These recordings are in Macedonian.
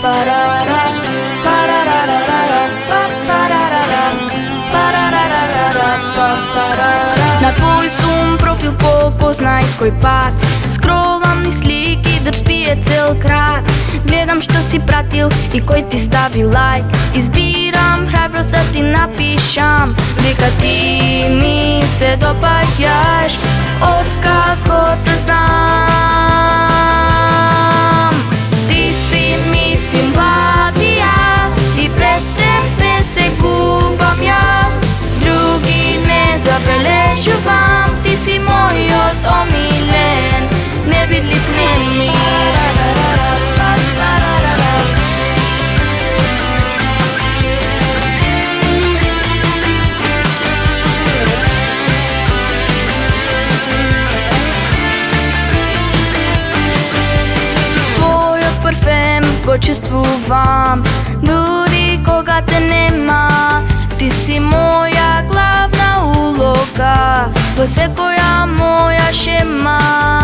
На твој сум профил покознај кој пат скролам ни слики, држ пие цел крат. Гледам што си пратил и кој ти стави лайк. Избирам храброст да ти напишам дека ти ми се допаѓаш откако те знам. Ти си ми симпатија и пред тебе се губам јас. Други не забележувам, ти си мојот омилен, невидлив немир. Твојот парфем го чувствувам, дури кога те нема. Ти си моја главна улога во секоја моја шема.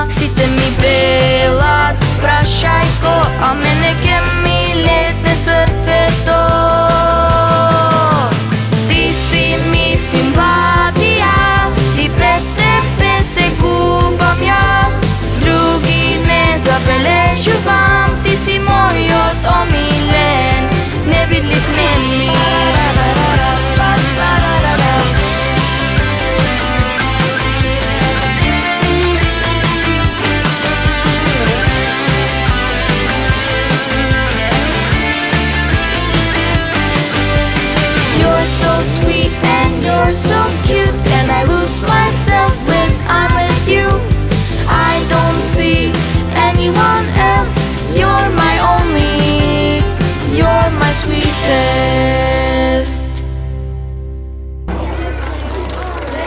Сите ми велат прашај ко, а мене ке ми летне срцето. Ти си ми симпатија и пред тебе се губам јас. Други не забележувам, ти си мојот омилен, невидлив немир.